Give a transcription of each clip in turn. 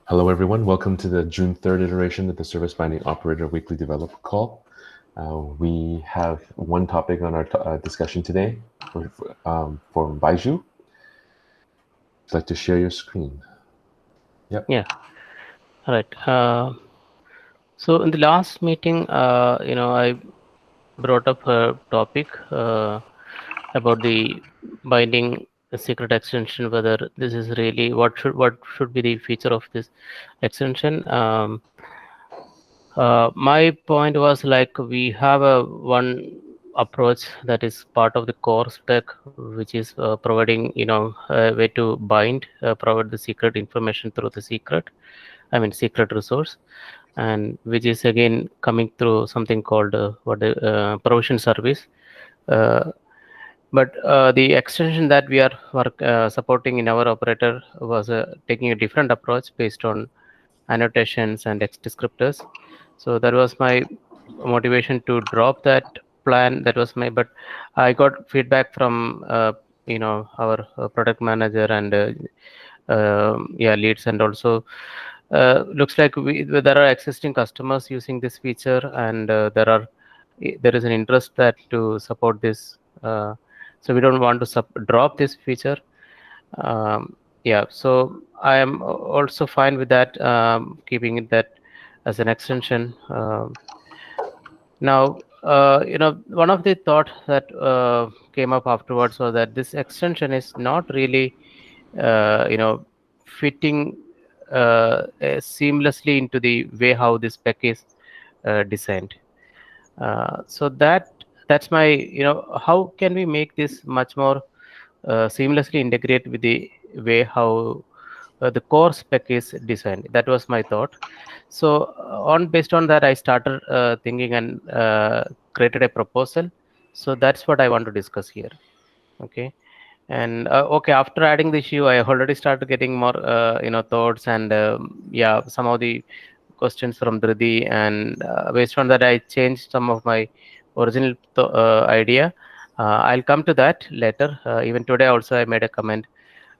Hello, everyone. Welcome to the June 3rd iteration of the Service Binding Operator Weekly Developer Call. We have one topic on our discussion today for Baiju. Would you like to share your screen? Yep. Yeah, right. So in the last meeting, I brought up a topic about the binding a secret extension. Whether this is really what should be the feature of this extension. My point was like we have a one approach that is part of the core stack, which is providing a way to provide the secret information through the secret resource, and which is again coming through something called what the provision service. Uh, but the extension that we are supporting in our operator was taking a different approach based on annotations and text descriptors. So that was my motivation to drop that plan. That was my, but I got feedback from our product manager and leads, and also looks like there are existing customers using this feature, and there is an interest that to support this. So we don't want to drop this feature. So I am also fine with that, keeping it that as an extension. Now, one of the thought that came up afterwards was that this extension is not really, fitting seamlessly into the way how this spec is designed. So that's my, how can we make this much more seamlessly integrate with the way how the core spec is designed. That was my thought. So on based on that, I started thinking and created a proposal. So that's what I want to discuss here. Okay. And okay, after adding the issue, I already started getting more thoughts, and some of the questions from Dhridi, and based on that I changed some of my original idea. I'll come to that later. Even today also I made a comment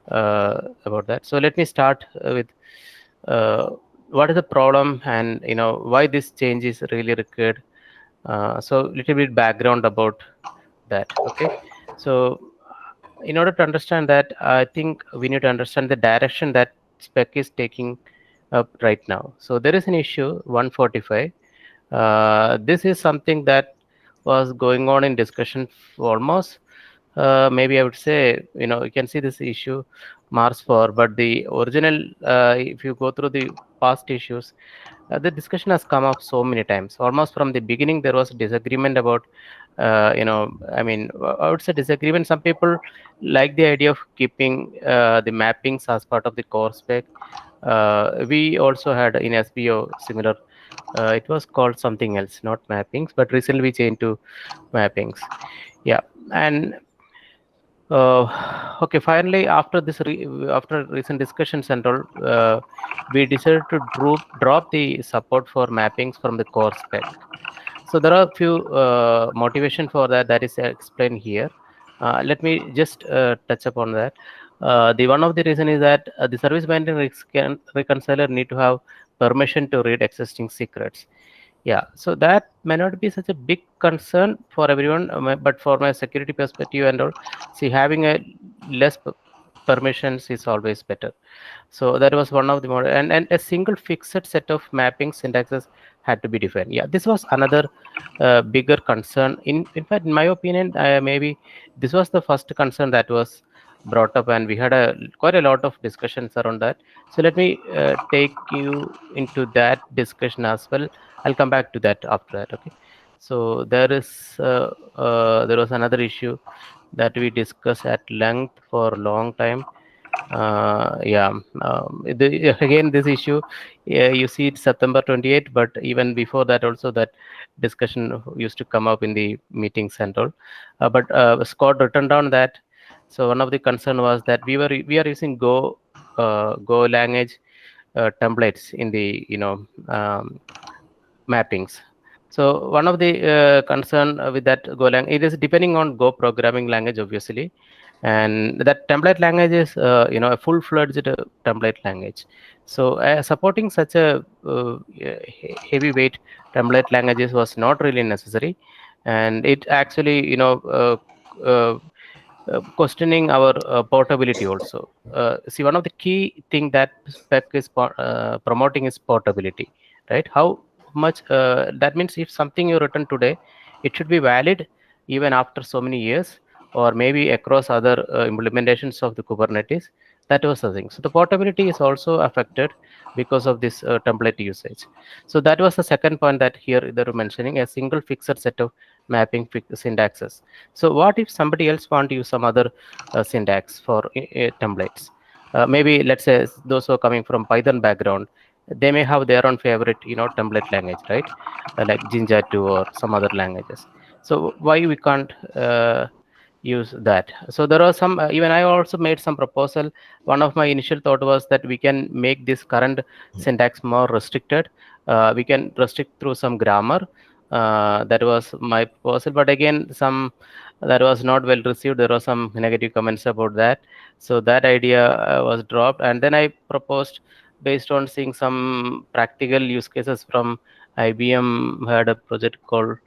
about that. So let me start with uh, what is the problem, and why this change is really required. So little bit background about that. Okay. So in order to understand that, I think we need to understand the direction that spec is taking up right now. So there is an issue 145. This is something that was going on in discussion for almost, maybe I would say, you can see this issue Mars 4, but the original, if you go through the past issues, the discussion has come up so many times. Almost from the beginning, there was disagreement about, I mean, I would say disagreement. Some people like the idea of keeping the mappings as part of the core spec. We also had in SBO similar. It was called something else, not mappings, but recently we changed to mappings. Yeah, and okay, finally, after after recent discussions and all, we decided to drop the support for mappings from the core spec. So there are a few motivation for that is explained here. Let me just touch upon that. The one of the reason is that the service binding reconciler need to have permission to read existing secrets. Yeah, so that may not be such a big concern for everyone, but for my security perspective and all, see, having a less permissions is always better. So that was one of the more, and a single fixed set of mapping syntaxes had to be defined. Yeah, this was another bigger concern. In fact, in my opinion, maybe this was the first concern that was brought up, and we had quite a lot of discussions around that. So let me take you into that discussion as well. I'll come back to that after that. Okay. So there was another issue that we discussed at length for a long time. Again, this issue, you see it's September 28, but even before that also that discussion used to come up in the meetings and all. But Scott written down that. So one of the concern was that we are using Go language templates in the mappings. So one of the concern with that Golang, it is depending on Go programming language, obviously. and that template language is a full-fledged template language. So supporting such a heavyweight template languages was not really necessary, and it actually questioning our portability also. See, one of the key thing that spec is promoting is portability, right? How much that means if something you written today, it should be valid even after so many years, or maybe across other implementations of the Kubernetes. That was the thing. So the portability is also affected because of this template usage. So that was the second point that here they were mentioning, a single fixed set of mapping syntaxes. So what if somebody else want to use some other syntax for templates? Maybe let's say those who are coming from Python background, they may have their own favorite template language, right? Like Jinja 2 or some other languages. So why we can't use that? So there are some even I also made some proposal. One of my initial thought was that we can make this current syntax more restricted. We can restrict through some grammar. That was my proposal, but again some that was not well received. There were some negative comments about that, so that idea was dropped. And then I proposed, based on seeing some practical use cases from IBM, had a project called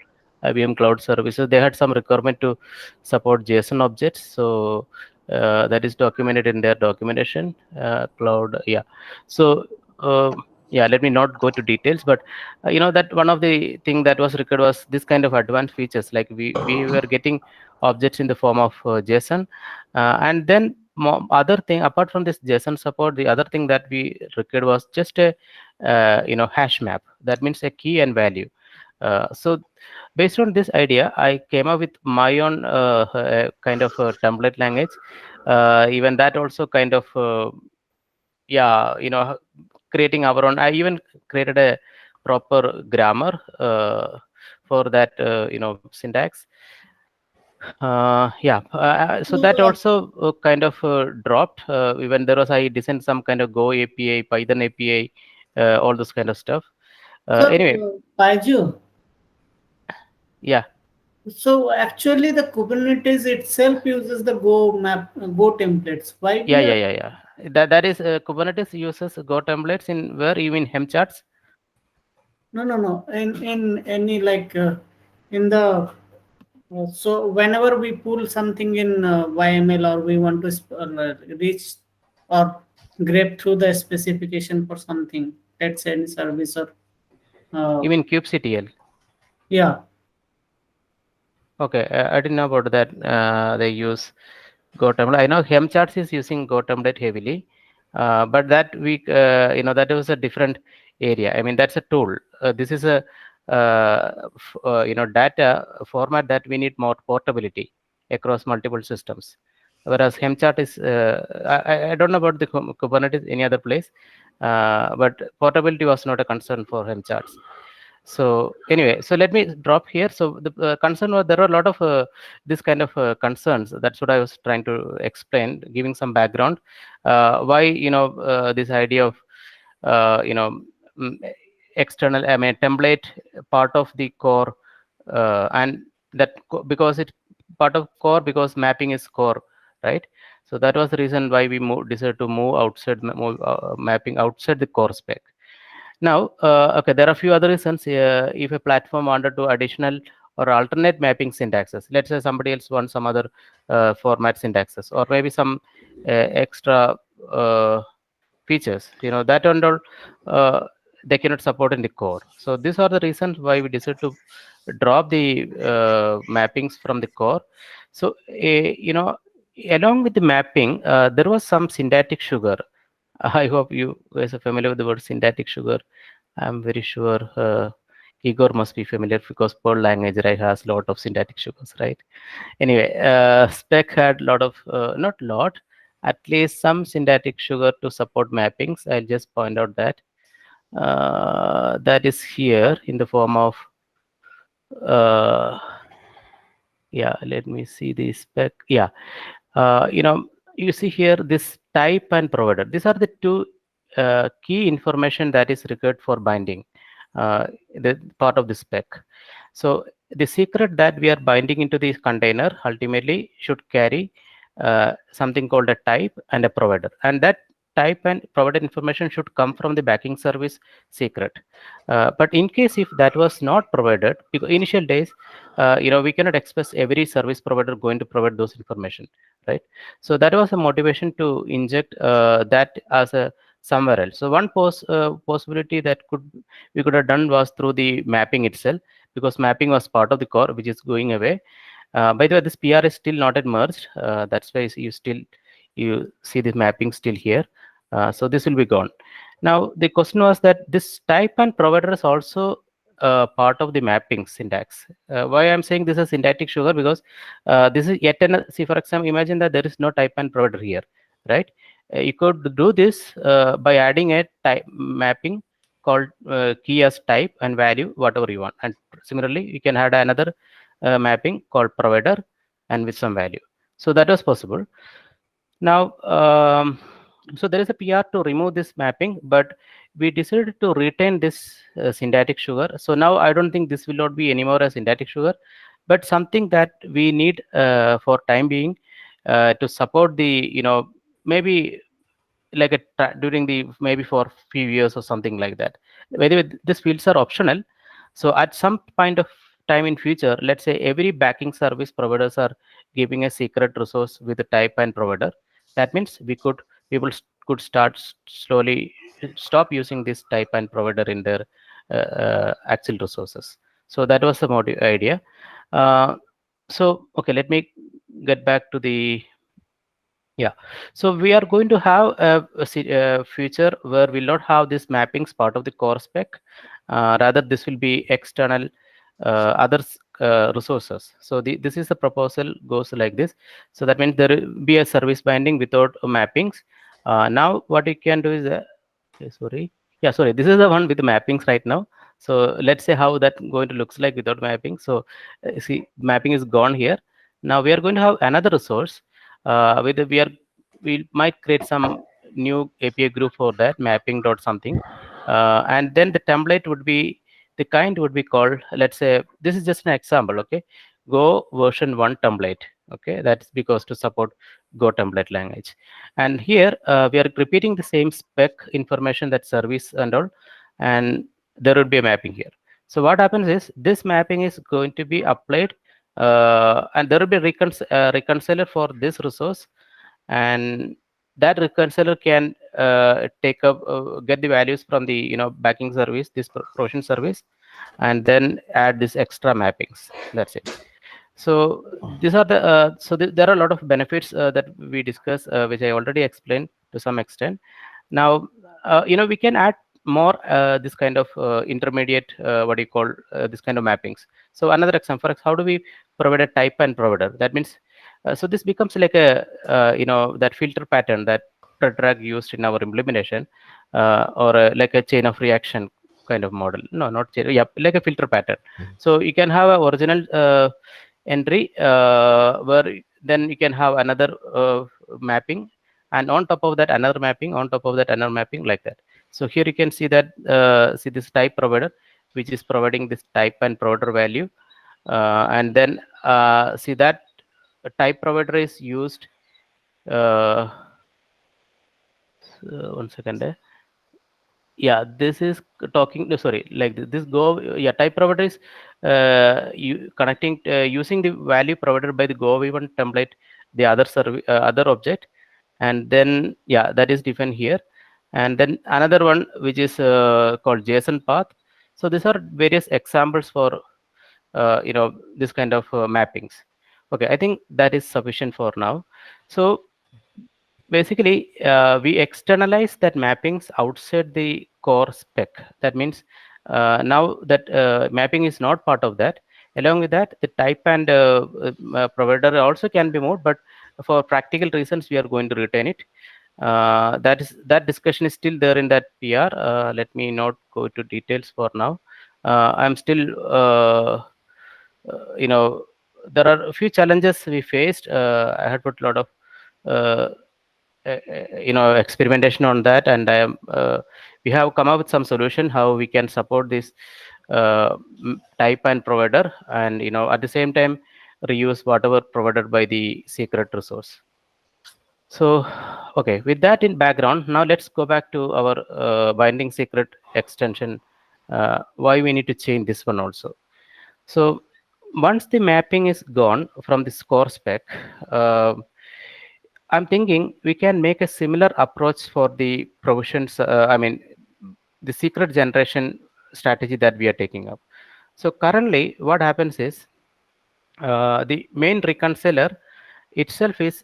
IBM Cloud Services. They had some requirement to support JSON objects, so that is documented in their documentation. Cloud, yeah. So yeah, let me not go to details, but that one of the thing that was required was this kind of advanced features, like we were getting objects in the form of JSON, and then other thing apart from this JSON support, the other thing that we required was just a hash map. That means a key and value. So based on this idea, I came up with my own kind of template language. Even that also kind of yeah, creating our own. I even created a proper grammar for that syntax. Yeah, so that also kind of dropped. Even there was, I designed some kind of Go API, Python API, all those kind of stuff. So, Anyway, Baiju, yeah. so actually the Kubernetes itself uses the Go templates. Why we are Yeah. That is Kubernetes uses Go templates in where you mean Hemcharts? no. In any like in the so whenever we pull something in YML, or we want to reach or grab through the specification for something, let's say any service or You mean kubectl? yeah. Okay, I didn't know about that. They use Go template. I know Hemcharts is using Go template heavily, but that we that was a different area. I mean, that's a tool. This is a data format that we need more portability across multiple systems. Whereas Hemchart is I don't know about the Kubernetes any other place, but portability was not a concern for Hemcharts. So anyway, so let me drop here. So the concern was there were a lot of this kind of concerns. That's what I was trying to explain, giving some background. Why this idea of mm, external, I mean, template part of the core, and that because it's part of core because mapping is core, right? So that was the reason why we decided to move outside, mapping outside the core spec. Now, okay, there are a few other reasons. If a platform wanted to additional or alternate mapping syntaxes, let's say somebody else wants some other format syntaxes, or maybe some extra features, that and all, they cannot support in the core. So these are the reasons why we decided to drop the mappings from the core. So, along with the mapping, there was some syntactic sugar. I hope you guys are familiar with the word syntactic sugar. I'm very sure Igor must be familiar because Perl language, right, has a lot of syntactic sugars, right? Anyway, spec had a lot of, not lot, at least some syntactic sugar to support mappings. I'll just point out that. That is here in the form of, yeah, let me see the spec. Yeah, you see here this type and provider. These are the two key information that is required for binding the part of the spec. So the secret that we are binding into this container ultimately should carry something called a type and a provider, and that type and provider information should come from the backing service secret. But in case if that was not provided, because initial days, we cannot expect every service provider going to provide those information, right? So that was a motivation to inject that as a somewhere else. So one possibility that we could have done was through the mapping itself, because mapping was part of the core, which is going away. By the way, this PR is still not yet merged. That's why you see this mapping still here. So this will be gone. Now the question was that this type and provider is also part of the mapping syntax. Why I'm saying this is syntactic sugar, because this is yet another. See, for example, imagine that there is no type and provider here, right? You could do this by adding a type mapping called key as type and value, whatever you want. And similarly, you can add another mapping called provider and with some value. So that was possible. Now, so there is a PR to remove this mapping, but we decided to retain this syntactic sugar. So now I don't think this will not be anymore a syntactic sugar, but something that we need for time being to support the, maybe like during the maybe for few years or something like that. By the way, these fields are optional. So at some point of time in future, let's say every backing service providers are giving a secret resource with the type and provider. That means people could start slowly stop using this type and provider in their actual resources. So that was the idea. So okay, let me get back to the so we are going to have a future where we'll not have this mappings part of the core spec. Rather, this will be external other resources. So this is the proposal goes like this. So that means there will be a service binding without mappings. Now what you can do is, sorry, this is the one with the mappings right now. So let's say how that going to looks like without mapping. So see, mapping is gone here. Now we are going to have another resource. We might create some new API group for that mapping dot something, and then the template would be the kind would be called, let's say this is just an example, okay, Go version 1 template, okay, that's because to support Go template language. And here we are repeating the same spec information, that service and all, and there would be a mapping here. So what happens is this mapping is going to be applied, and there will be a reconciler for this resource, and that reconciler can take up get the values from the backing service, this provision service, and then add this extra mappings. That's it. So these are the there are a lot of benefits that we discuss, which I already explained to some extent. Now we can add more this kind of intermediate what do you call this kind of mappings. So another example, how do we provide a type and provider? That means so this becomes like a that filter pattern that Drag used in our implementation, or like a chain of reaction kind of model. No, not chain, yeah, like a filter pattern. So you can have a original entry where then you can have another mapping, and on top of that another mapping, on top of that another mapping, like that. So here you can see that see this type provider, which is providing this type and provider value, and then see that type provider is used. One second. Yeah, this is talking, sorry, like this Go, yeah, type provider is connecting using the value provided by the Go v1 template, the other service other object, and then yeah, that is defined here. And then another one which is called JSON path. So these are various examples for this kind of mappings. Okay, I think that is sufficient for now. So basically we externalize that mappings outside the core spec. That means now that mapping is not part of that. Along with that, the type and provider also can be moved, but for practical reasons we are going to retain it. That discussion is still there in that PR. Let me not go into details for now. I'm still there are a few challenges we faced. I had put a lot of experimentation on that, and we have come up with some solution how we can support this type and provider, and at the same time reuse whatever provided by the secret resource. So, okay, with that in background, now let's go back to our binding secret extension. Why we need to change this one also. So once the mapping is gone from the score spec, uh, I'm thinking we can make a similar approach for the provisions. I mean, the secret generation strategy that we are taking up. So currently, what happens is the main reconciler itself is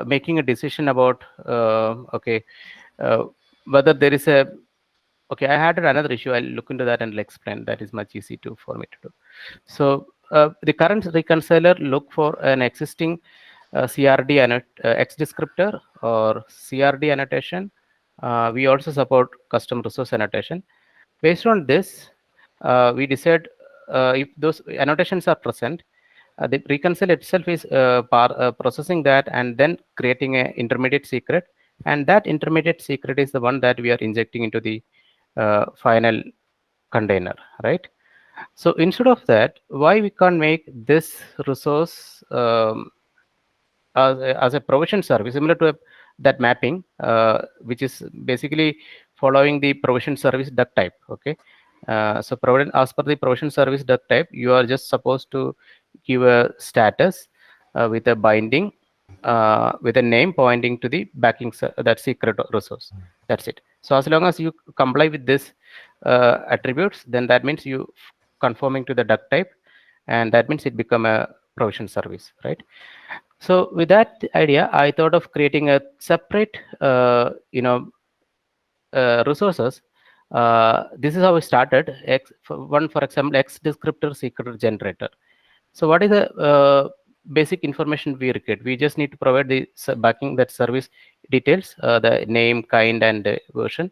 making a decision about uh, whether there is a okay. I had another issue. I'll look into that and I'll explain. That is much easy to for me to do. So the current reconciler look for an existing CRD X descriptor or CRD annotation. We also support custom resource annotation. Based on this, we decide if those annotations are present, the reconcile itself is processing that and then creating an intermediate secret, and that intermediate secret is the one that we are injecting into the final container, right? So instead of that, why we can't make this resource as a provision service similar to that mapping, which is basically following the provision service duck type. Okay, so as per the provision service duck type, you are just supposed to give a status with a binding with a name pointing to the backing that secret resource. That's it. So as long as you comply with this attributes, then that means you conforming to the duck type, and that means it become a provision service, right? So with that idea, I thought of creating a separate, resources. This is how we started. For example, X descriptor secret generator. So what is the basic information we require? We just need to provide the backing that service details, the name, kind, and version,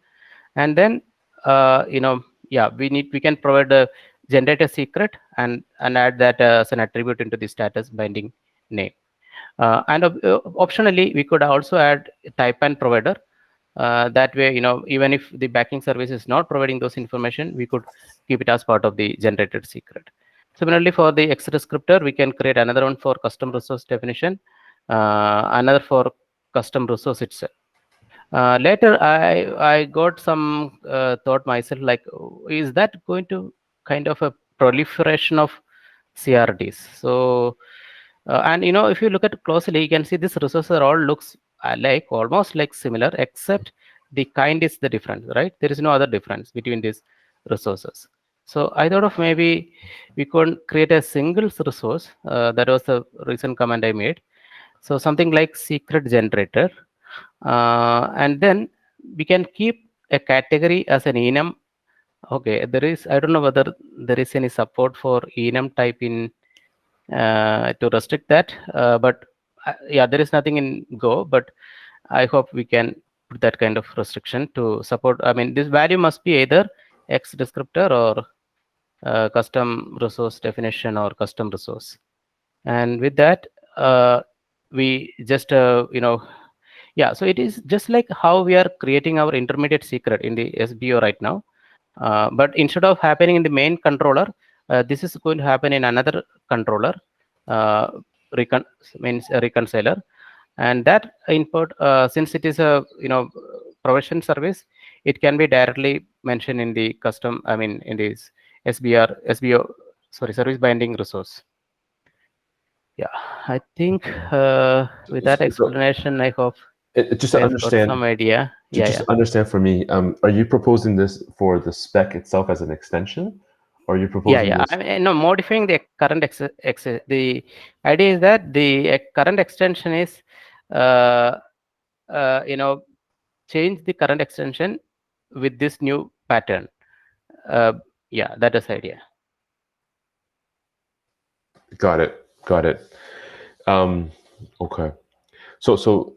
and then we can provide the generator secret and add that as an attribute into the status binding name. And optionally, we could also add type and provider. That way, even if the backing service is not providing those information, we could keep it as part of the generated secret. Similarly, for the X descriptor, we can create another one for custom resource definition, another for custom resource itself. Later, I got some thought myself, like, is that going to kind of a proliferation of CRDs? So, and if you look at it closely, you can see this resources all looks like almost like similar, except the kind is the difference, right? There is no other difference between these resources. So I thought of maybe we could create a single resource. That was the recent comment I made. So something like secret generator, and then we can keep a category as an enum. Okay, I don't know whether there is any support for enum type in to restrict that, but yeah, there is nothing in Go, but I hope we can put that kind of restriction to support. I mean, this value must be either X descriptor or custom resource definition or custom resource. And with that, we just yeah, so it is just like how we are creating our intermediate secret in the SBO right now. But instead of happening in the main controller, this is going to happen in another controller, means a reconciler, and that input, since it is a provision service, it can be directly mentioned in the custom. I mean, in this SBO, sorry, service binding resource. Yeah, I think with that explanation, I hope just to understand some idea. To understand for me, are you proposing this for the spec itself as an extension, or are you proposing? This? I mean, no, modifying the current the idea is that the current extension is change the current extension with this new pattern. Yeah, that is the idea. Got it. Okay. So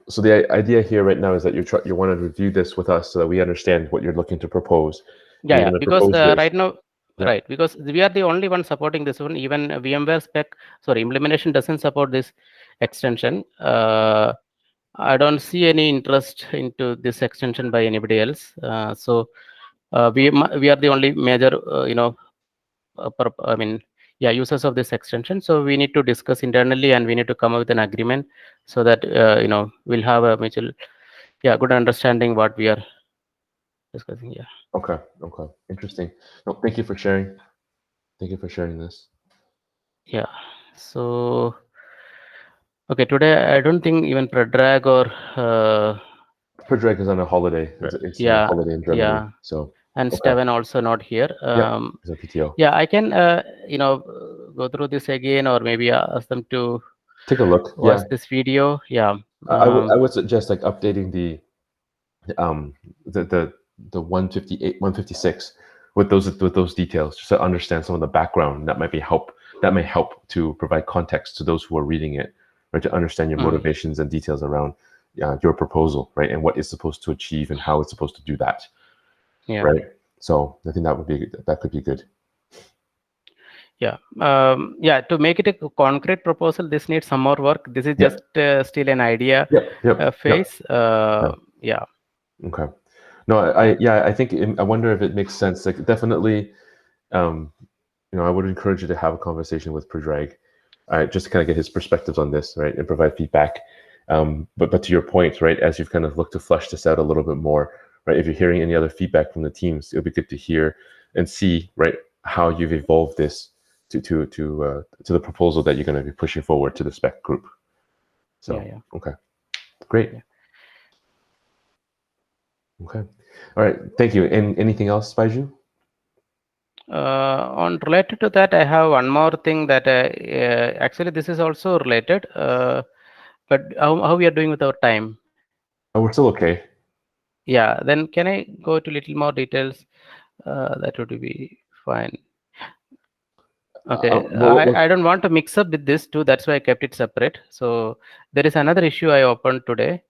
the idea here right now is that you want to review this with us so that we understand what you're looking to propose. Yeah, because right now, right, because we are the only one supporting this one. Even VMware spec, sorry, implementation doesn't support this extension. I don't see any interest into this extension by anybody else. So we are the only major, I mean, users of this extension. So we need to discuss internally, and we need to come up with an agreement so that we'll have a mutual, good understanding what we are discussing. Yeah. Okay. Interesting. No, thank you for sharing. Thank you for sharing this. Yeah. So okay, today I don't think even Predrag or Predrag is on a holiday. It's a holiday in Germany. yeah. So and Steven also not here. It's a PTO. Yeah, I can go through this again, or maybe ask them to take a look. watch this video. Yeah. I would suggest like updating the 158, 156 with those details, just to understand some of the background that may help to provide context to those who are reading it, right? To understand your motivations and details around your proposal, right? And what it's supposed to achieve and how it's supposed to do that. Yeah. Right. So I think that could be good. Yeah. To make it a concrete proposal, this needs some more work. This is just still an idea phase. Yeah. Okay. No, I think I wonder if it makes sense. Like, definitely, I would encourage you to have a conversation with Predrag, just to kind of get his perspectives on this, right, and provide feedback. But to your point, right, as you've kind of looked to flesh this out a little bit more, right, if you're hearing any other feedback from the teams, it'll be good to hear and see, right, how you've evolved this to the proposal that you're going to be pushing forward to the spec group. So okay, great. Okay, all right, thank you. And anything else, Baiju? On related to that, I have one more thing that actually this is also related, but how we are doing with our time? Oh, we're still okay. Yeah, then can I go to little more details? That would be fine. Okay, I don't want to mix up with this too. That's why I kept it separate. So there is another issue I opened today.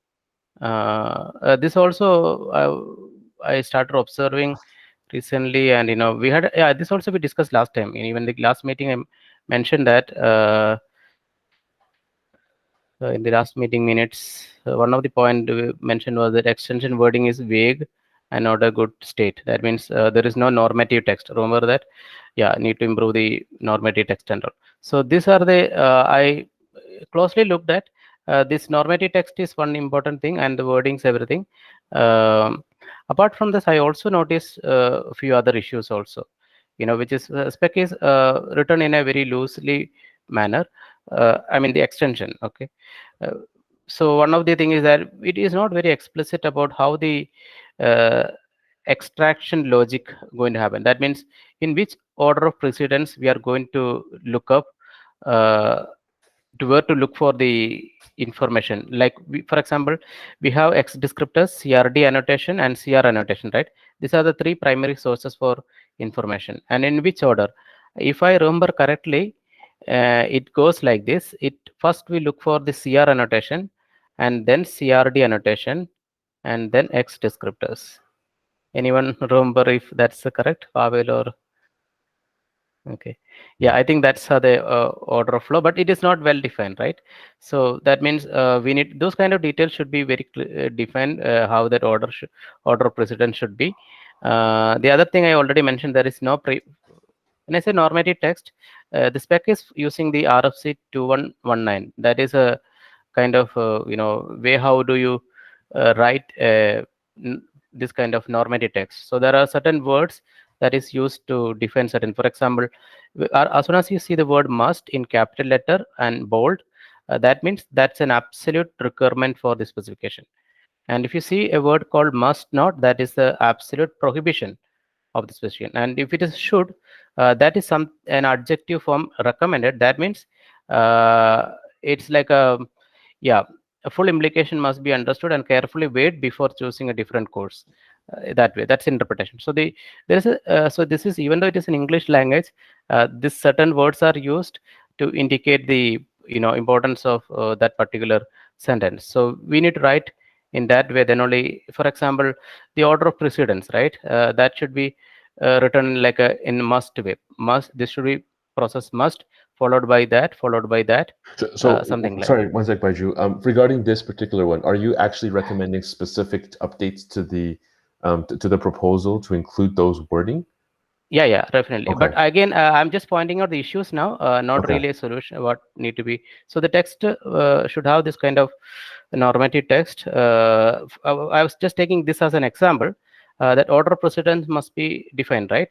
This also I started observing recently, and we had this also we discussed last time. Even the last meeting I mentioned that in the last meeting minutes, one of the point we mentioned was that extension wording is vague and not a good state. That means there is no normative text. Remember that? Yeah, need to improve the normative text and all. So these are the I closely looked at. This normative text is one important thing, and the wordings, everything. Apart from this, I also noticed a few other issues also, which is spec is written in a very loosely manner. I mean the extension. Okay. So one of the things is that it is not very explicit about how the extraction logic going to happen. That means in which order of precedence we are going to look up to where to look for the information. Like for example, we have X descriptors, CRD annotation, and CR annotation, right? These are the three primary sources for information. And in which order? If I remember correctly, it goes like this. First we look for the CR annotation, and then CRD annotation, and then X descriptors. Anyone remember if that's correct, Pavel or? Okay, yeah, I think that's how the order of flow, but it is not well defined, right? So that means we need those kind of details should be very defined, how that order of precedence should be. The other thing I already mentioned, there is no when I say normative text, the spec is using the RFC 2119. That is a kind of way how do you write this kind of normative text. So there are certain words that is used to define certain. For example, as soon as you see the word must in capital letter and bold, that means that's an absolute requirement for the specification. And if you see a word called must not, that is the absolute prohibition of the specification. And if it is should, that is an adjective form recommended. That means it's like a full implication must be understood and carefully weighed before choosing a different course. That way, that's interpretation. So so this is, even though it is in English language, this certain words are used to indicate the importance of that particular sentence. So we need to write in that way. Then only, for example, the order of precedence, right? That should be written like in must way. This should be process must followed by that, so something like. Sorry, one sec, Baiju. Regarding this particular one, are you actually recommending specific updates to the proposal to include those wording? Yeah, definitely. Okay. But again, I'm just pointing out the issues now, not Okay. really a solution, what need to be. So the text should have this kind of normative text. I was just taking this as an example, that order of precedence must be defined, right?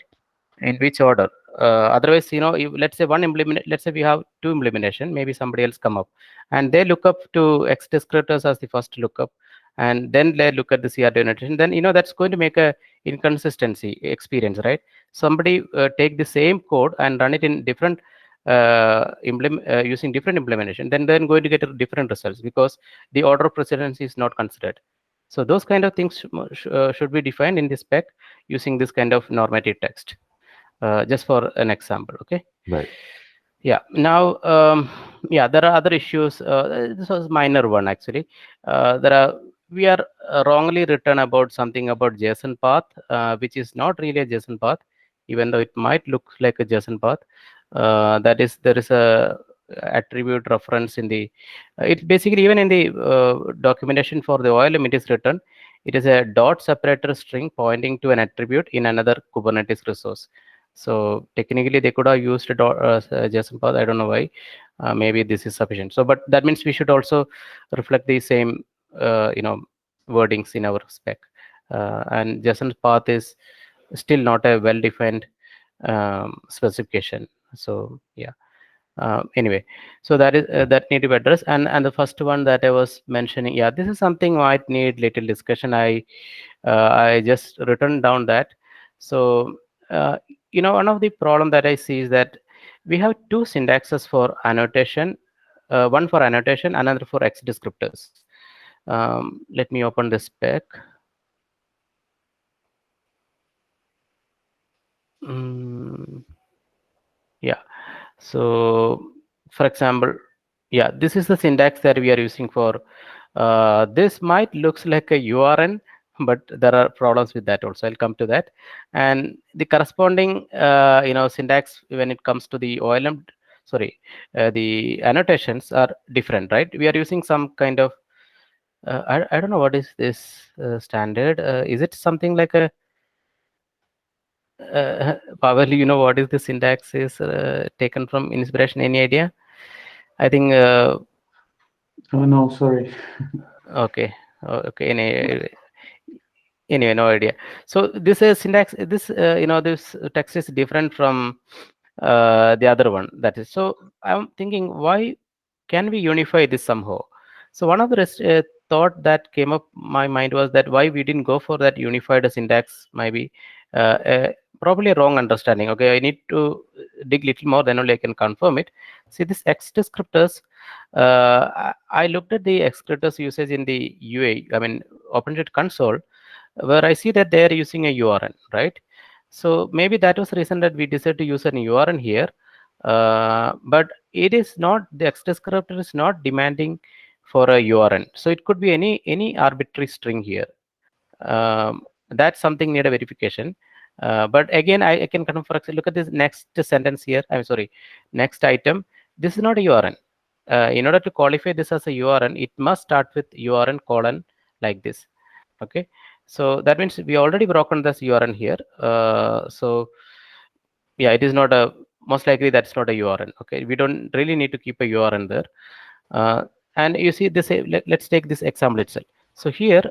In which order? Otherwise, let's say let's say we have two implementation, maybe somebody else come up and they look up to X descriptors as the first lookup, and then they look at the CRD notation. Then, that's going to make a inconsistency experience, right? Somebody take the same code and run it in different using different implementation, then going to get different results because the order of precedence is not considered. So those kind of things should be defined in the spec using this kind of normative text. Just for an example, okay? Right. Yeah. Now, yeah, there are other issues. This was minor one actually. We are wrongly written about something about JSON path, which is not really a JSON path, even though it might look like a JSON path. That is, there is a attribute reference in the. It basically, even in the documentation for the OLM, it is written. It is a dot separator string pointing to an attribute in another Kubernetes resource. So technically, they could have used a JSON path. I don't know why. Maybe this is sufficient. So, but that means we should also reflect the same, wordings in our spec. And JSON path is still not a well-defined specification. So, yeah. Anyway, so that is that need to be addressed. And the first one that I was mentioning, yeah, this is something might need little discussion. I just written down that. So one of the problem that I see is that we have two syntaxes for annotation, one for annotation, another for X descriptors. Let me open the spec. Yeah. So, for example, yeah, this is the syntax that we are using for. This might looks like a URN, but there are problems with that also. I'll come to that. And the corresponding, syntax when it comes to the OLM, sorry, the annotations are different, right? We are using some kind of, I don't know what is this standard. Is it something like a Pavel, what is the syntax is taken from inspiration? Any idea? I think. Oh no, sorry. Okay. Okay. Anyway, no idea. So this is syntax. This this text is different from the other one. That is. So I'm thinking, why can we unify this somehow? So one of the thought that came up my mind was that why we didn't go for that unified syntax. Maybe probably a wrong understanding. Okay, I need to dig little more, then only I can confirm it. See, this X descriptors, I looked at the X descriptors usage in the UA, I mean OpenShift console, where I see that they are using a URN, right? So maybe that was the reason that we decided to use an URN here. But it is not, the X descriptor is not demanding for a URN. So it could be any arbitrary string here. That's something need a verification. But again, I can confirm, for example, look at this next sentence here. I'm sorry, next item. This is not a URN. In order to qualify this as a URN, it must start with URN colon like this. Okay, so that means we already broken this URN here. So yeah, it is not a, most likely that's not a URN. Okay, we don't really need to keep a URN there. And you see this, let's take this example itself. So here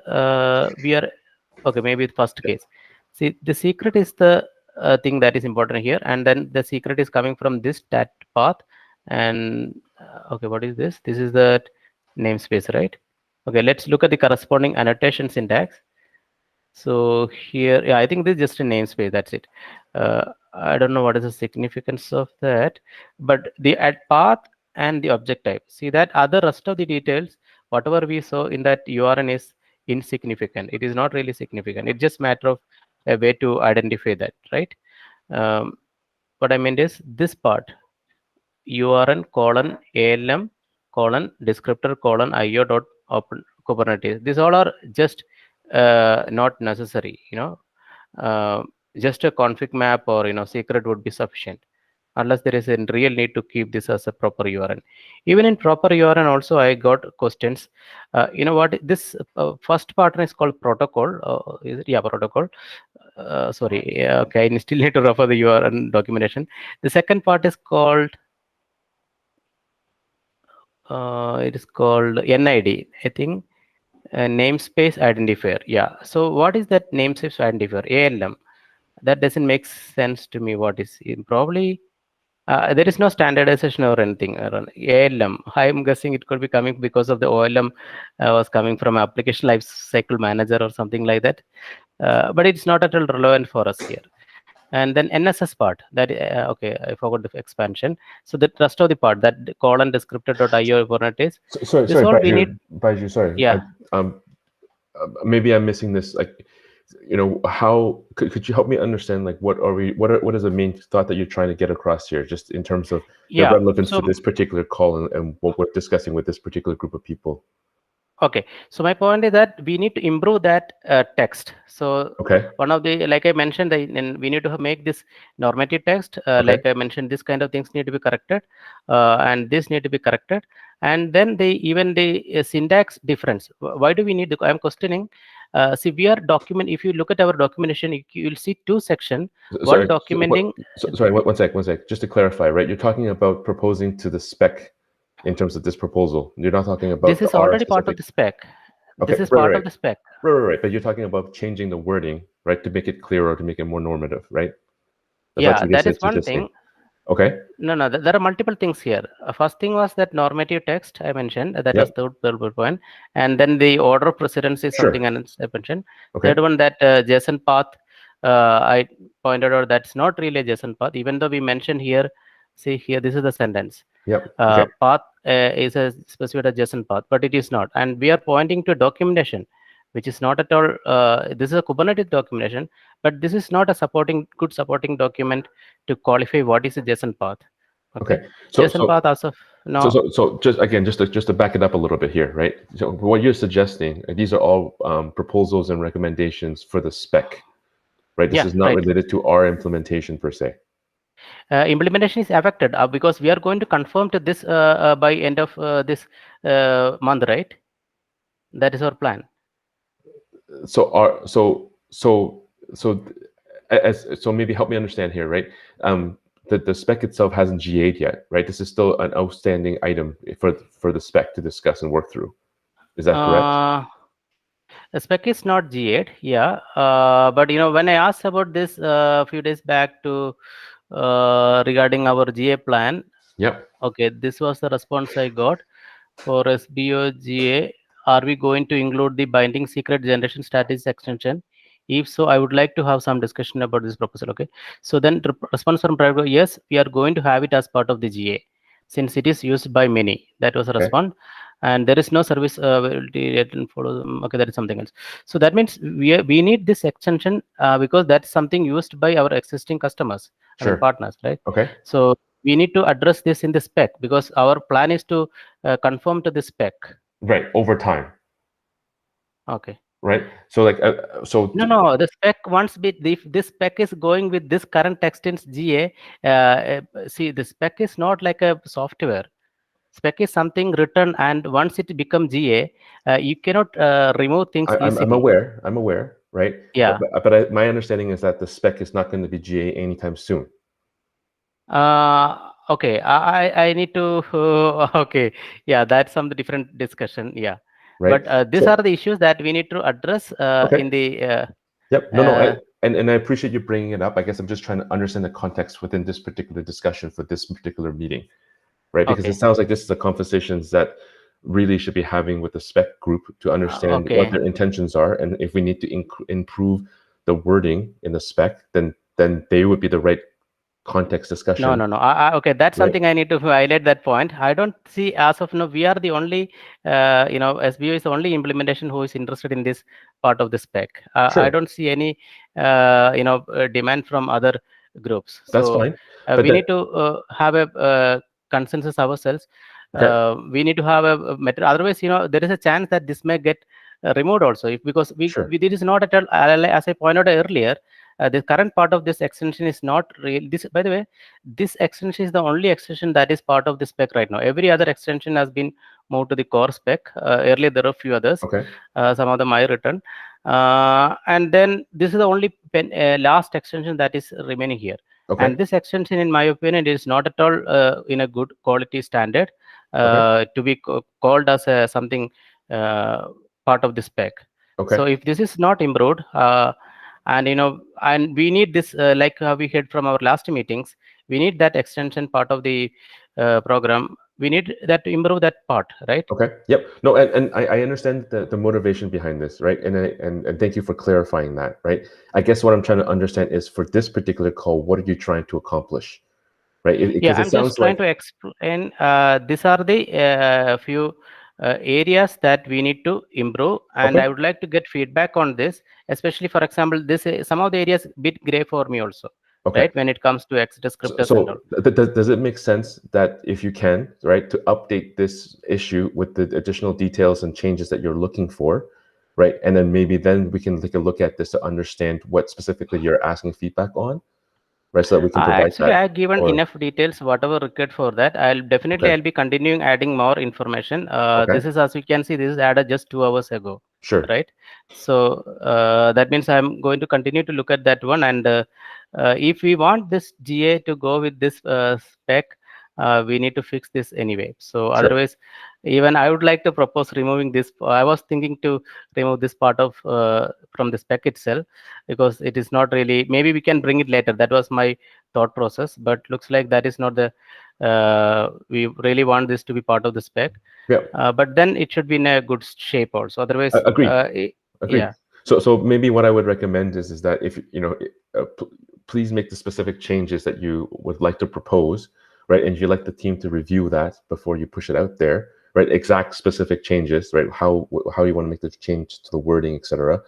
we are, okay, maybe the first case. See, the secret is the thing that is important here, and then the secret is coming from this stat path. And okay, what is this? This is the namespace, right? Okay, let's look at the corresponding annotation syntax. So here, yeah, I think this is just a namespace. That's it. I don't know what is the significance of that, but the add path and the object type. See that other rest of the details, whatever we saw in that URN is insignificant. It is not really significant. It's just matter of a way to identify that, right? What I meant is this part, URN colon ALM colon descriptor colon IO dot open Kubernetes. These all are just not necessary. Just a config map or secret would be sufficient. unless there is a real need to keep this as a proper URN. Even in proper URN also, I got questions. You know what? This first pattern is called protocol. Is it? Yeah, protocol. Sorry. Yeah, okay, I still need to refer the URN documentation. The second part is called. It is called NID. I think namespace identifier. Yeah. So what is that namespace identifier? ALM. That doesn't make sense to me. What is probably there is no standardization or anything around ALM. I'm guessing it could be coming because of the OLM was coming from application life cycle manager or something like that. But it's not at all relevant for us here. And then NSS part, that okay, I forgot the expansion. So the rest of the part, that colon descriptor.io format is. Sorry, This all we need. Baiju, sorry. Yeah. Maybe I'm missing this. Like, you know, how could you help me understand, like, what is the main thought that you're trying to get across here, just in terms of the relevance to this particular call and what we're discussing with this particular group of people? Okay, so my point is that we need to improve that text. So okay, one of the, like I mentioned, we need to make this normative text. Like I mentioned, this kind of things need to be corrected, and this need to be corrected. And then even the syntax difference. Why do we need the? I'm questioning. See, we are document. If you look at our documentation, you'll see two sections. One documenting. Sorry, one sec. Just to clarify, right? You're talking about proposing to the spec in terms of this proposal. You're not talking about this is already part of the spec. Okay, this is part of the spec. Right. But you're talking about changing the wording, right, to make it clearer, to make it more normative, right? Yeah, that is one thing. Okay. No, there are multiple things here. First thing was that normative text I mentioned. That was the third point. And then the order of precedence is something I mentioned. Third one, that JSON path, I pointed out that's not really a JSON path, even though we mentioned here, see here, this is the sentence. Path is a specified JSON path, but it is not. And we are pointing to documentation, which is not at all, this is a Kubernetes documentation, but this is not a good supporting document to qualify what is a JSON path. Okay. JSON path as of now. So just again, just to back it up a little bit here, right? So what you're suggesting, these are all proposals and recommendations for the spec, right? This is not related to our implementation per se. Implementation is affected because we are going to confirm to this by end of this month, right? That is our plan. So maybe help me understand here, right? The spec itself hasn't GA'd yet, right? This is still an outstanding item for the spec to discuss and work through. Is that correct? The spec is not GA'd, yeah. But you know, when I asked about this a few days back to regarding our GA plan. Okay, this was the response I got for SBO GA. Are we going to include the binding secret generation strategies extension? If so, I would like to have some discussion about this proposal. Okay, so then the response from private, yes, we are going to have it as part of the GA since it is used by many. That was a response. And there is no service okay, that is something else. So that means we need this extension because that's something used by our existing customers and partners, right? Okay. So we need to address this in the spec because our plan is to conform to the spec. Right, over time. Okay. Right. So like, no, the spec once this spec is going with this current extends GA. See, the spec is not like a software. Spec is something written, and once it becomes GA, you cannot remove things easily. I'm aware, right? Yeah. But my understanding is that the spec is not going to be GA anytime soon. Okay, I need to. Okay, yeah, that's some different discussion. Yeah. Right. But these are the issues that we need to address in the. And I appreciate you bringing it up. I guess I'm just trying to understand the context within this particular discussion for this particular meeting. Right, because it sounds like this is the conversations that really should be having with the spec group to understand what their intentions are, and if we need to improve the wording in the spec, then they would be the right context discussion. No. Okay, that's something I need to highlight that point. I don't see as of now we are the only, SBO is the only implementation who is interested in this part of the spec. I don't see any, demand from other groups. That's fine. We need to have a consensus ourselves. We need to have a method. Otherwise, there is a chance that this may get removed also. Because this is not at all, as I pointed out earlier, the current part of this extension is not real. This, by the way, this extension is the only extension that is part of the spec right now. Every other extension has been moved to the core spec. Earlier there are a few others. Okay. Some of them I written, and then this is the only last extension that is remaining here. Okay. And this extension, in my opinion, is not at all in a good quality standard to be called as something part of the spec. Okay. So if this is not improved, and and we need this, like we heard from our last meetings, we need that extension part of the program. We need that to improve that part, right? Okay. Yep. No, and I understand the motivation behind this, right? And thank you for clarifying that, right? I guess what I'm trying to understand is, for this particular call, what are you trying to accomplish, right? Yeah, I'm just trying to explain. These are the few areas that we need to improve, and Okay. I would like to get feedback on this, especially, for example, this some of the areas bit gray for me also. Okay. Right, when it comes to X descriptors and all. Does it make sense that if you can, right, to update this issue with the additional details and changes that you're looking for, right, and then maybe then we can take a look at this to understand what specifically you're asking feedback on, right, so that we can provide actually, that. I have given enough details, whatever required for that. I'll definitely I'll be continuing adding more information. This is, as you can see, this is added just 2 hours ago. Sure. Right. So that means I'm going to continue to look at that one, and if we want this GA to go with this spec, we need to fix this anyway. So Sure. Otherwise, even I would like to propose removing this. I was thinking to remove this part of from the spec itself, because it is not really, maybe we can bring it later. That was my thought process, but looks like that is not the we really want this to be part of the spec. Yeah. But then it should be in a good shape also. Otherwise, agreed. Yeah. So maybe what I would recommend is that if please make the specific changes that you would like to propose, right? And you'd like the team to review that before you push it out there, right? Exact specific changes, right? How you want to make the change to the wording, etc.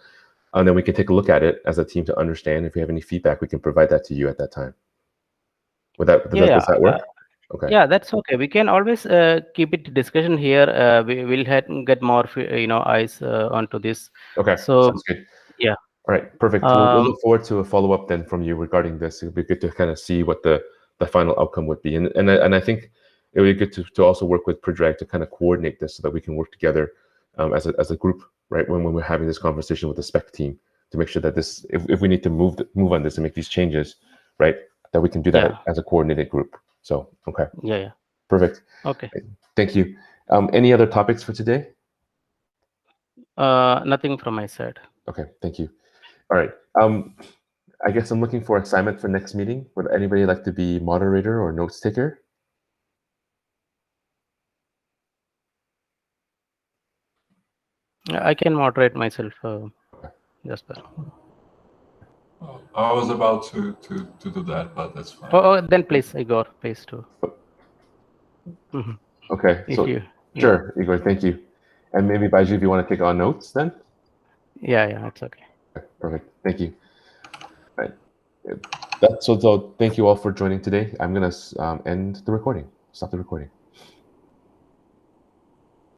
And then we can take a look at it as a team to understand. If we have any feedback, we can provide that to you at that time. Does that work? Okay. Yeah, that's okay. We can always keep it discussion here. We will get more eyes onto this. Okay. So sounds good. Yeah. All right, perfect. We'll look forward to a follow-up then from you regarding this. It'd be good to kind of see what the final outcome would be. And I think it would be good to also work with Predrag to kind of coordinate this so that we can work together as a group, right? When we're having this conversation with the spec team, to make sure that this, if we need to move on this and make these changes, right, that we can do that as a coordinated group. So, okay. Yeah. Perfect. Okay. Thank you. Any other topics for today? Nothing from my side. Okay, thank you. All right. I guess I'm looking for assignment for next meeting. Would anybody like to be moderator or notes taker? I can moderate myself, Jasper. I was about to do that, but that's fine. Oh, then please, Igor, please too. Okay. Sure, Igor, thank you. And maybe Baiju, if you want to take on notes then? Yeah, it's okay. Perfect. Thank you. All right. So thank you all for joining today. I'm going to end the recording. Stop the recording.